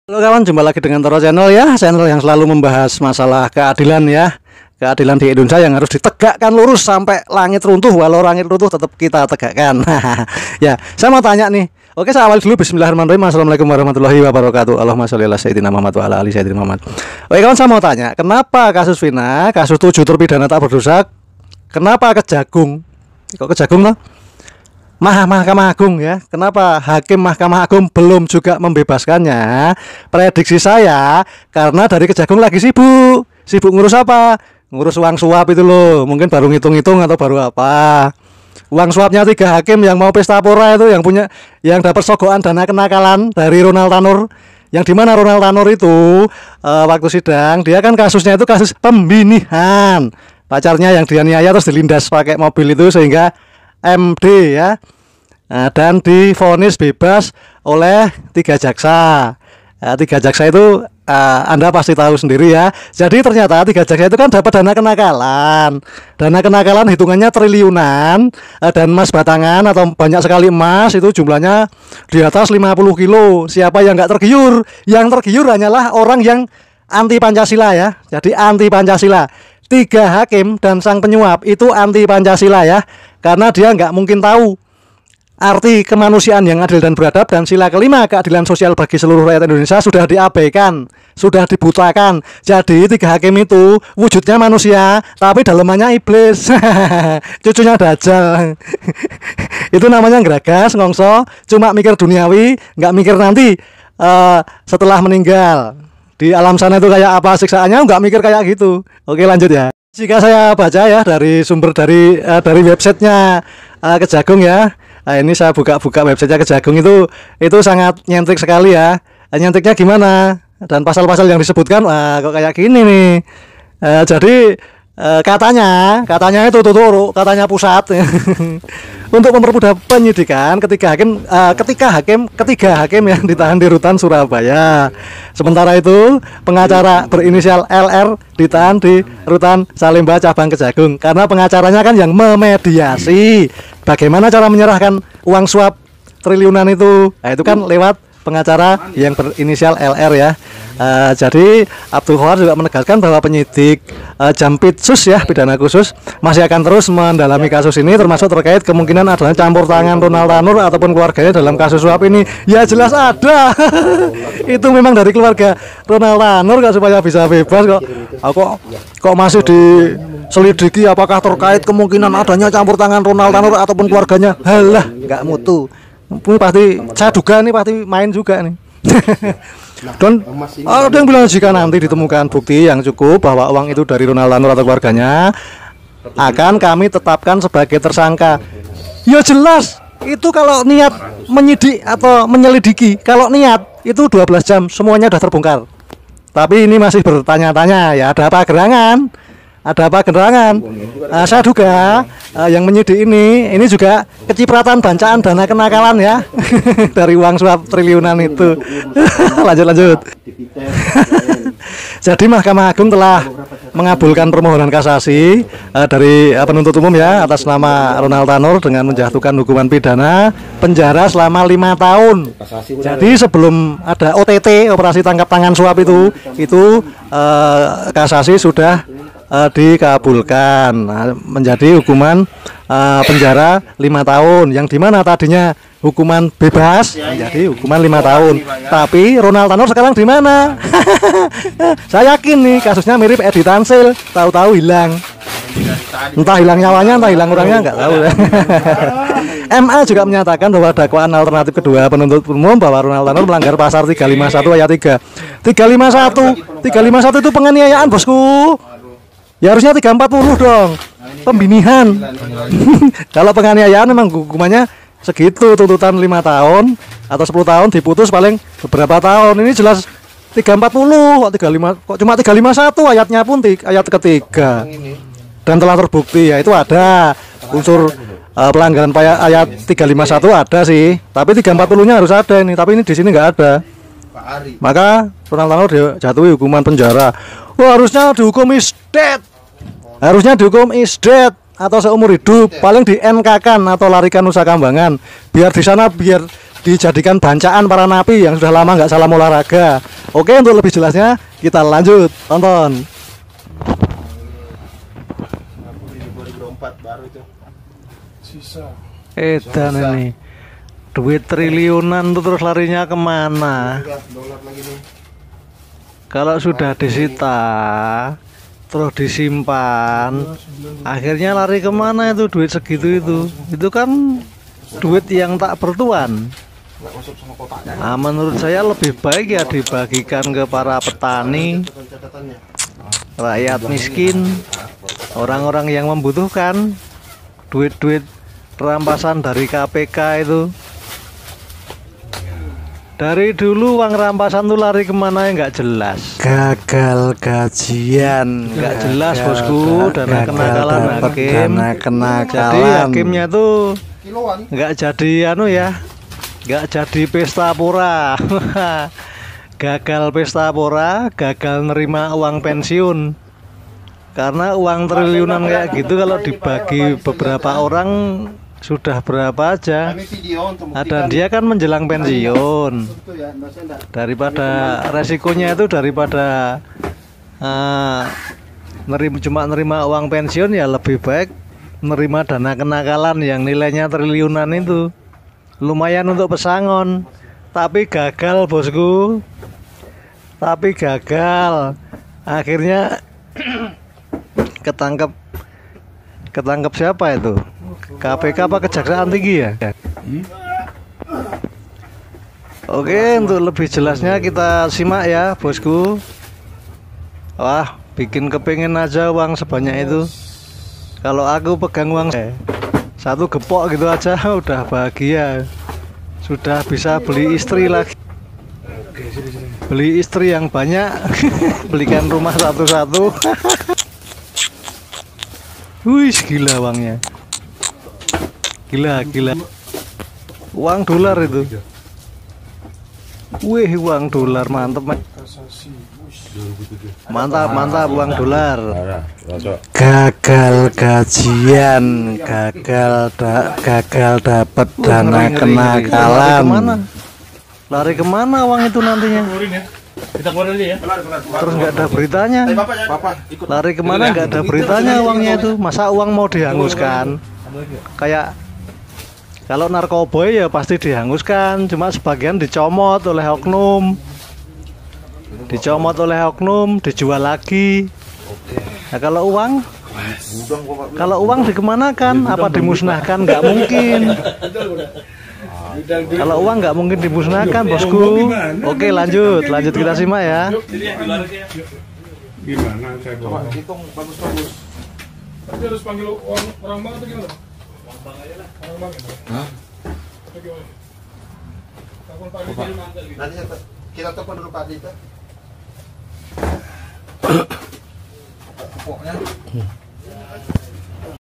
Halo kawan, jumpa lagi dengan Toro Channel ya, channel yang selalu membahas masalah keadilan ya. Keadilan di Indonesia yang harus ditegakkan lurus sampai langit runtuh, walau langit runtuh tetap kita tegakkan. Ya, saya mau tanya nih. Oke, saya awal dulu. Bismillahirrahmanirrahim. Assalamualaikum warahmatullahi wabarakatuh. Allahumma sholli ala sayyidina Muhammad wa ala ali sayyidina Muhammad. Oke kawan, saya mau tanya, kenapa kasus Vina, kasus 7 terpidana tak berdosa, kenapa Kejagung? Kok Kejagung loh? Mahkamah Agung ya. Kenapa Hakim Mahkamah Agung belum juga membebaskannya? Prediksi saya karena dari Kejagung lagi sibuk. Sibuk ngurus apa? Ngurus uang suap itu loh. Mungkin baru ngitung-ngitung atau baru apa. Uang suapnya 3 hakim yang mau pesta pora itu, yang dapat sogokan dana kenakalan dari Ronald Tanur. Yang dimana Ronald Tanur itu waktu sidang dia kan kasusnya itu kasus pembinihan. Pacarnya yang dianiaya terus dilindas pakai mobil itu sehingga MD ya, dan divonis bebas oleh 3 jaksa. 3 jaksa itu Anda pasti tahu sendiri ya. Jadi ternyata 3 jaksa itu kan dapat dana kenakalan. Dana kenakalan hitungannya triliunan, dan emas batangan atau banyak sekali emas itu jumlahnya di atas 50 kilo. Siapa yang nggak tergiur? Yang tergiur hanyalah orang yang anti Pancasila ya. Jadi anti Pancasila. 3 hakim dan sang penyuap itu anti Pancasila ya, karena dia nggak mungkin tahu arti kemanusiaan yang adil dan beradab, dan sila kelima keadilan sosial bagi seluruh rakyat Indonesia sudah diabaikan, sudah dibutakan. Jadi 3 hakim itu wujudnya manusia tapi dalemannya iblis. Cucunya Dajjal. Itu namanya ngeragas, ngongso, cuma mikir duniawi, nggak mikir nanti setelah meninggal di alam sana itu kayak apa siksaannya, nggak mikir kayak gitu. Oke, lanjut ya. Jika saya baca ya dari sumber dari websitenya Kejagung ya. Nah, ini saya buka websitenya Kejagung, itu sangat nyentrik sekali ya. Nyentriknya gimana? Dan pasal-pasal yang disebutkan kok kayak gini nih. Jadi katanya itu tutur, katanya pusat untuk mempermudah penyidikan ketiga hakim yang ditahan di rutan Surabaya. Sementara itu pengacara berinisial LR ditahan di rutan Salemba cabang Kejagung karena pengacaranya kan yang memediasi bagaimana cara menyerahkan uang suap triliunan itu. Nah, itu kan lewat pengacara yang berinisial LR ya. Jadi Abdul Khoar juga menegaskan bahwa penyidik Jampitsus ya, pidana khusus, masih akan terus mendalami kasus ini, termasuk terkait kemungkinan adanya campur tangan Ronald Tanur ataupun keluarganya dalam kasus suap ini. Ya jelas ada. Itu memang dari keluarga Ronald Tanur kok supaya bisa bebas kok. Kok masih diselidiki apakah terkait kemungkinan adanya campur tangan Ronald Tanur ataupun keluarganya. Halah, nggak mutu. Ini pasti saya duga nih pasti main juga nih. Dan ada yang bilang jika nanti ditemukan bukti yang cukup bahwa uang itu dari Ronald Tanur atau keluarganya, akan kami tetapkan sebagai tersangka. Ya jelas, itu kalau niat menyidik atau menyelidiki, kalau niat itu 12 jam semuanya sudah terbongkar. Tapi ini masih bertanya-tanya ya, ada apa gerangan? Ada apa gerangan? Saya duga yang menyidik ini juga kecipratan bancaan dana kenakalan ya dari uang suap triliunan itu. Lanjut. Jadi Mahkamah Agung telah mengabulkan permohonan kasasi dari penuntut umum ya atas nama Ronald Tanur dengan menjatuhkan hukuman pidana penjara selama 5 tahun. Jadi sebelum ada OTT, operasi tangkap tangan suap itu kasasi sudah dikabulkan menjadi hukuman penjara 5 tahun, yang dimana tadinya hukuman bebas menjadi hukuman 5 tahun. Tapi Ronald Tanur sekarang di mana? Saya yakin nih kasusnya mirip Edi Tansil, tahu-tahu hilang. Entah hilang nyawanya, entah hilang orangnya, nggak tahu. MA juga menyatakan bahwa dakwaan alternatif kedua penuntut umum bahwa Ronald Tanur melanggar pasal 351 ayat 3. 351 itu penganiayaan, bosku. Ya harusnya 340 dong. Pembinihan. Kalau penganiayaan memang hukumannya segitu, tuntutan 5 tahun atau 10 tahun, diputus paling beberapa tahun. Ini jelas 340 kok cuma 351 ayatnya pun ayat ketiga. Dan telah terbukti ya itu ada unsur pelanggaran ayat 351 ada sih. Tapi 340-nya harus ada ini, tapi ini di sini nggak ada. Maka Ronald Tanur dijatuhi hukuman penjara. Wah, harusnya dihukum isdet. Harusnya dihukum isdet atau seumur hidup, paling di NK-kan atau larikan Nusa Kambangan, biar di sana dijadikan bancaan para napi yang sudah lama nggak salam olahraga. Oke, untuk lebih jelasnya kita lanjut tonton. 2024 baru itu. Sisa. Edan ini duit triliunan tuh terus larinya kemana? Dolar lagi nih. Kalau sudah disita terus disimpan, akhirnya lari kemana itu duit segitu itu kan duit yang tak bertuan. Nah, menurut saya lebih baik ya dibagikan ke para petani, rakyat miskin, orang-orang yang membutuhkan. Duit-duit rampasan dari KPK itu, dari dulu uang rampasan tuh lari kemana ya nggak jelas. Gagal gajian, nggak jelas bosku. Dana kenakalan hakim. Jadi hakimnya tuh nggak jadi nggak jadi pesta pora. Gagal pesta pora, gagal nerima uang pensiun. Karena uang triliunan kayak gitu kalau dibagi beberapa orang sudah berapa aja. Ada dia kan menjelang pensiun. Daripada resikonya itu daripada cuma nerima uang pensiun, ya lebih baik nerima dana kenakalan yang nilainya triliunan itu. Lumayan untuk pesangon. Tapi gagal bosku. Tapi gagal. Akhirnya ketangkep siapa itu? KPK apa Kejaksaan Tinggi ya? Oke, untuk lebih jelasnya kita simak ya bosku. Wah, bikin kepingin aja uang sebanyak itu. Kalau aku pegang uang satu gepok gitu aja udah bahagia. Sudah bisa beli istri lagi. Beli istri yang banyak. Belikan rumah satu-satu. Wih, gila uangnya. Gila. Uang dolar itu. Wih, uang dolar mantep. Mantap uang dolar. Gagal gajian, gagal dapat dana kenakalan. Lari kemana uang itu nantinya? Kita keluar dulu ya. Terus nggak ada beritanya. Lari kemana nggak ada beritanya uangnya itu. Masa uang mau dihanguskan? Kayak kalau narkoba ya pasti dihanguskan. Cuma sebagian dicomot oleh oknum. Dijual lagi. Nah, kalau uang dikemanakan? Apa dimusnahkan? Nggak mungkin. Kalau uang nggak mungkin dimusnahkan bosku. Oke, lanjut kita simak ya. Gimana saya coba hitung bagus. Tapi harus panggil orang bank atau gimana? Orang bank aja lah. Orang bank ya? Hah? Telepon Pak Adi. Nanti kita telepon dulu Pak Adi. Pokoknya